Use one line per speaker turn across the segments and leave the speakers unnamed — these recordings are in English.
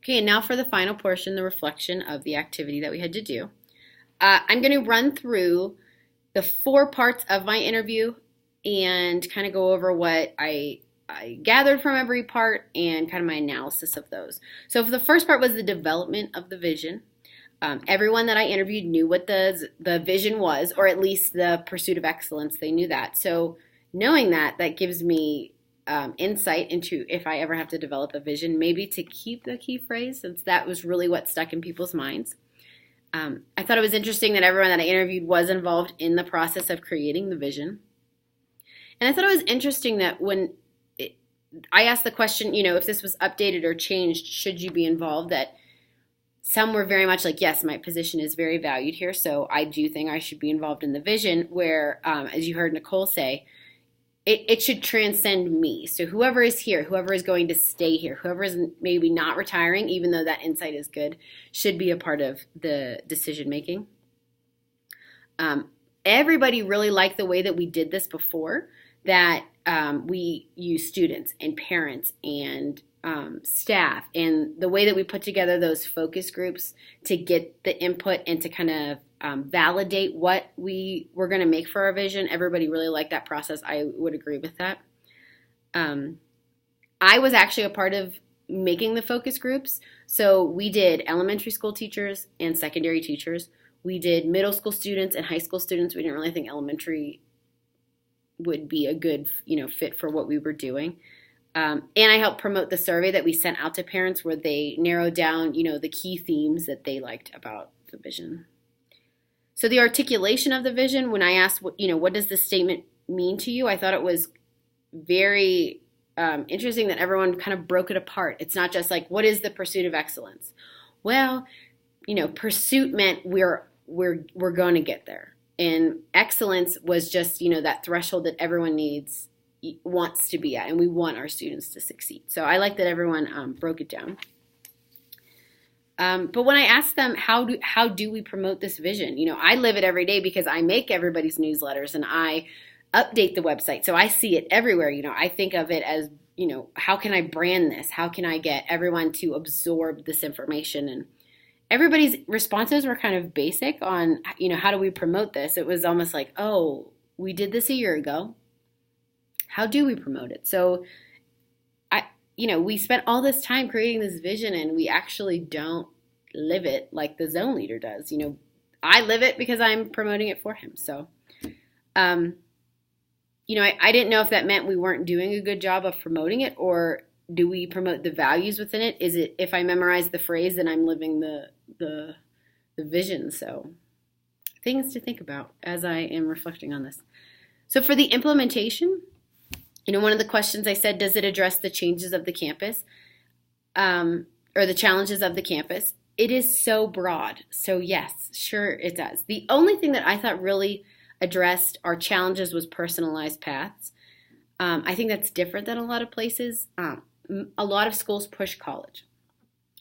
Okay, and now for the final portion, the reflection of the activity that we had to do. I'm going to run through the four parts of my interview and kind of go over what I gathered from every part and kind of my analysis of those. So for the first part was the development of the vision. Everyone that I interviewed knew what the vision was, or at least the pursuit of excellence. They knew that. So knowing that, that gives me insight into if I ever have to develop a vision, maybe to keep the key phrase, since that was really what stuck in people's minds. I thought it was interesting that everyone that I interviewed was involved in the process of creating the vision. And I thought it was interesting that when I asked the question, if this was updated or changed, should you be involved, that some were very much like, yes, my position is very valued here, so I do think I should be involved in the vision, where, as you heard Nicole say, it should transcend me. So whoever is here, whoever is going to stay here, whoever is maybe not retiring, even though that insight is good, should be a part of the decision making. Everybody really liked the way that we did this before, that we use students and parents and staff, and the way that we put together those focus groups to get the input and to kind of validate what we were going to make for our vision. Everybody really liked that process. I would agree with that. I was actually a part of making the focus groups. So we did elementary school teachers and secondary teachers. We did middle school students and high school students. We didn't really think elementary would be a good, fit for what we were doing. And I helped promote the survey that we sent out to parents, where they narrowed down, the key themes that they liked about the vision. So the articulation of the vision, when I asked, what does this statement mean to you? I thought it was very interesting that everyone kind of broke it apart. It's not just like, what is the pursuit of excellence? Well, pursuit meant we're going to get there. And excellence was just, that threshold that everyone wants to be at, and we want our students to succeed. So I like that everyone broke it down. But when I asked them, how do we promote this vision? I live it every day because I make everybody's newsletters and I update the website. So I see it everywhere. I think of it as, how can I brand this? How can I get everyone to absorb this information? And everybody's responses were kind of basic on, how do we promote this? It was almost like, oh, we did this a year ago. How do we promote it? So we spent all this time creating this vision and we actually don't live it like the zone leader does. I live it because I'm promoting it for him. So, I didn't know if that meant we weren't doing a good job of promoting it, or do we promote the values within it? Is it, if I memorize the phrase, then I'm living the vision? So things to think about as I am reflecting on this. So for the implementation, one of the questions I said, does it address the changes of the campus or the challenges of the campus? It is so broad. So yes, sure it does. The only thing that I thought really addressed our challenges was personalized paths. I think that's different than a lot of places. A lot of schools push college,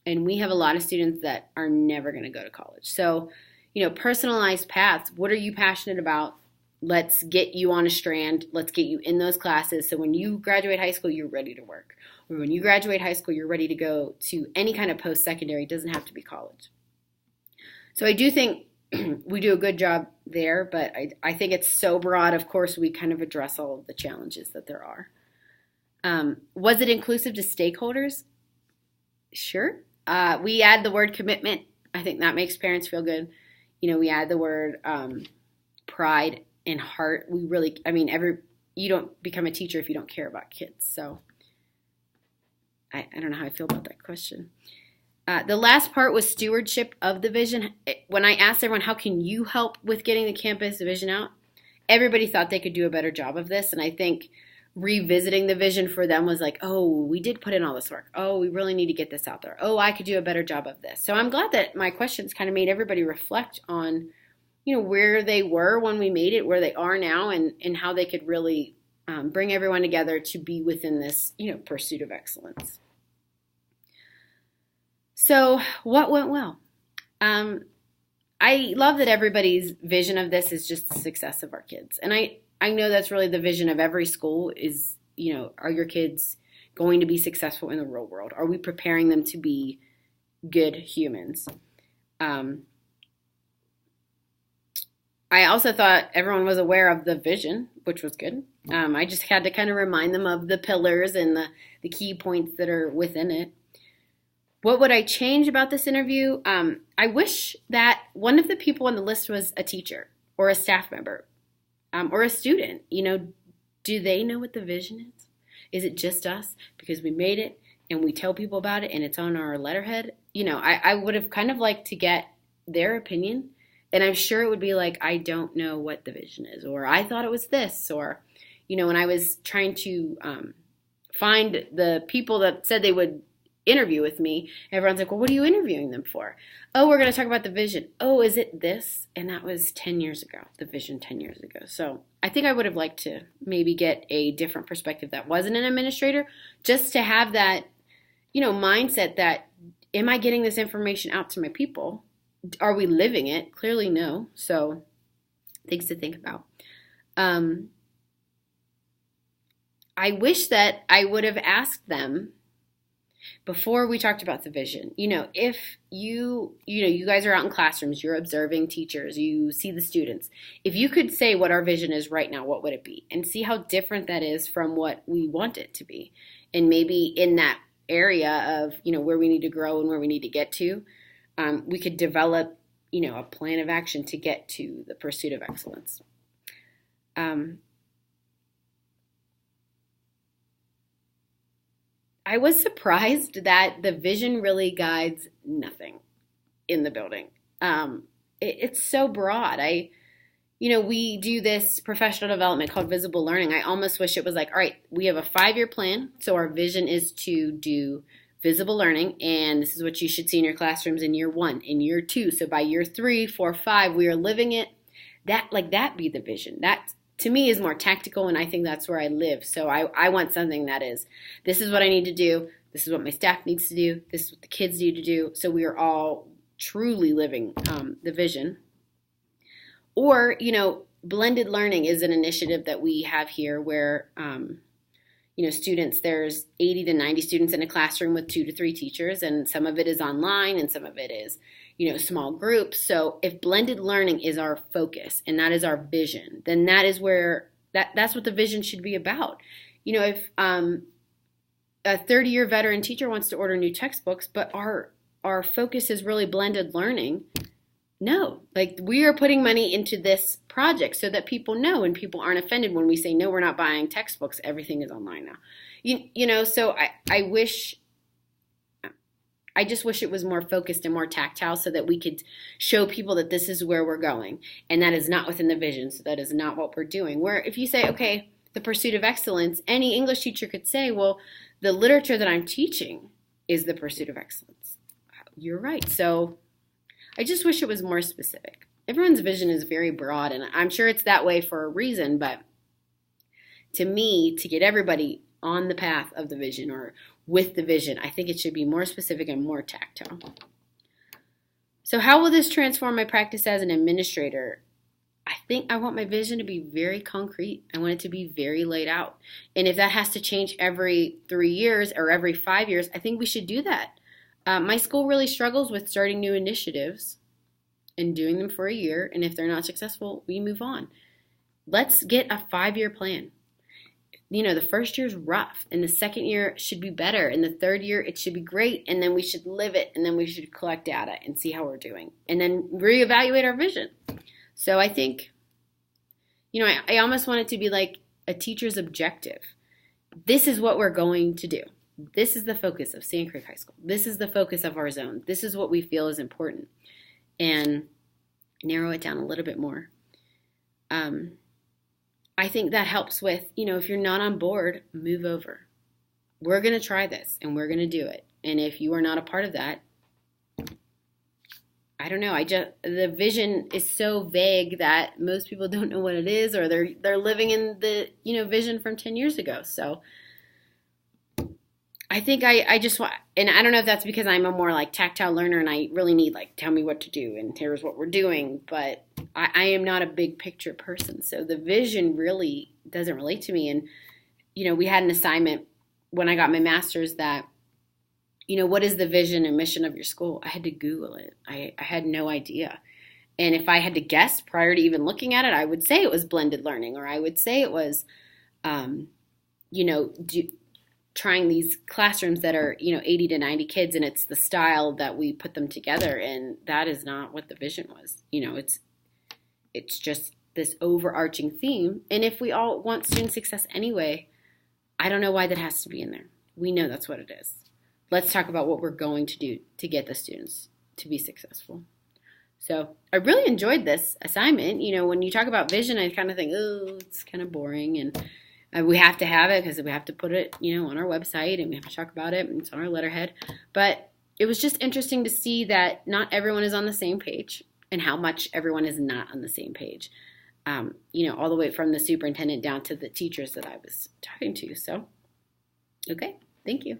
and we have a lot of students that are never going to go to college. So, personalized paths, what are you passionate about? Let's get you on a strand. Let's get you in those classes. So when you graduate high school, you're ready to work. Or when you graduate high school, you're ready to go to any kind of post-secondary. It doesn't have to be college. So I do think we do a good job there, but I think it's so broad. Of course, we kind of address all of the challenges that there are. Was it inclusive to stakeholders? Sure. We add the word commitment. I think that makes parents feel good. We add the word pride and heart. We really, you don't become a teacher if you don't care about kids. So I don't know how I feel about that question. The last part was stewardship of the vision. When I asked everyone, how can you help with getting the campus vision out? Everybody thought they could do a better job of this. And I think revisiting the vision for them was like, oh, we did put in all this work. Oh, we really need to get this out there. Oh, I could do a better job of this. So I'm glad that my questions kind of made everybody reflect on where they were when we made it, where they are now, and how they could really bring everyone together to be within this, pursuit of excellence. So what went well? I love that everybody's vision of this is just the success of our kids. And I know that's really the vision of every school is, are your kids going to be successful in the real world? Are we preparing them to be good humans. I also thought everyone was aware of the vision, which was good. I just had to kind of remind them of the pillars and the key points that are within it. What would I change about this interview? I wish that one of the people on the list was a teacher or a staff member or a student. Do they know what the vision is? Is it just us because we made it and we tell people about it and it's on our letterhead? I would have kind of liked to get their opinion. And I'm sure it would be like, I don't know what the vision is, or I thought it was this, or, when I was trying to find the people that said they would interview with me, everyone's like, well, what are you interviewing them for? Oh, we're going to talk about the vision. Oh, is it this? And that was 10 years ago, the vision 10 years ago. So I think I would have liked to maybe get a different perspective that wasn't an administrator, just to have that, mindset that, am I getting this information out to my people? Are we living it? Clearly no. So things to think about. I wish that I would have asked them before we talked about the vision. If you guys are out in classrooms, you're observing teachers, you see the students. If you could say what our vision is right now, what would it be? And see how different that is from what we want it to be. And maybe in that area of, where we need to grow and where we need to get to, we could develop, a plan of action to get to the pursuit of excellence. I was surprised that the vision really guides nothing in the building. It's so broad. We do this professional development called visible learning. I almost wish it was like, all right, we have a 5-year plan. So our vision is to do visible learning, and this is what you should see in your classrooms in year 1, in year 2. So by year 3, 4, 5, we are living it. That be the vision. That to me is more tactical, and I think that's where I live. So I want something that is, this is what I need to do. This is what my staff needs to do. This is what the kids need to do. So we are all truly living the vision. Or, blended learning is an initiative that we have here where students, there's 80 to 90 students in a classroom with 2 to 3 teachers, and some of it is online and some of it is, small groups. So if blended learning is our focus and that is our vision, then that is where that's what the vision should be about. If a 30-year veteran teacher wants to order new textbooks, but our focus is really blended learning, no, we are putting money into this project so that people know and people aren't offended when we say, no, we're not buying textbooks. Everything is online now. So I just wish it was more focused and more tactile so that we could show people that this is where we're going. And that is not within the vision. So that is not what we're doing. Where if you say, okay, the pursuit of excellence, any English teacher could say, well, the literature that I'm teaching is the pursuit of excellence. You're right. So I just wish it was more specific. Everyone's vision is very broad, and I'm sure it's that way for a reason, but to me, to get everybody on the path of the vision or with the vision, I think it should be more specific and more tactile. So how will this transform my practice as an administrator? I think I want my vision to be very concrete. I want it to be very laid out. And if that has to change every 3 years or every 5 years, I think we should do that. My school really struggles with starting new initiatives and doing them for a year. And if they're not successful, we move on. Let's get a 5-year plan. The first year's rough, and the second year should be better, and the third year it should be great, and then we should live it, and then we should collect data and see how we're doing, and then reevaluate our vision. So I think, I almost want it to be like a teacher's objective. This is what we're going to do. This is the focus of Sand Creek High School. This is the focus of our zone. This is what we feel is important. And narrow it down a little bit more. I think that helps with, if you're not on board, move over. We're going to try this and we're going to do it. And if you are not a part of that, I don't know. The vision is so vague that most people don't know what it is, or they're living in the, vision from 10 years ago. So I think I just want, and I don't know if that's because I'm a more tactile learner and I really need tell me what to do and here's what we're doing, but I am not a big picture person. So the vision really doesn't relate to me. And, we had an assignment when I got my master's that what is the vision and mission of your school? I had to Google it. I had no idea. And if I had to guess prior to even looking at it, I would say it was blended learning, or I would say it was, um, trying these classrooms that are, 80 to 90 kids, and it's the style that we put them together. And that is not what the vision was. It's just this overarching theme. And if we all want student success anyway, I don't know why that has to be in there. We know that's what it is. Let's talk about what we're going to do to get the students to be successful. So I really enjoyed this assignment. When you talk about vision, I kind of think, oh, it's kind of boring. And we have to have it because we have to put it, on our website, and we have to talk about it, and it's on our letterhead. But it was just interesting to see that not everyone is on the same page, and how much everyone is not on the same page. All the way from the superintendent down to the teachers that I was talking to. So, okay, thank you.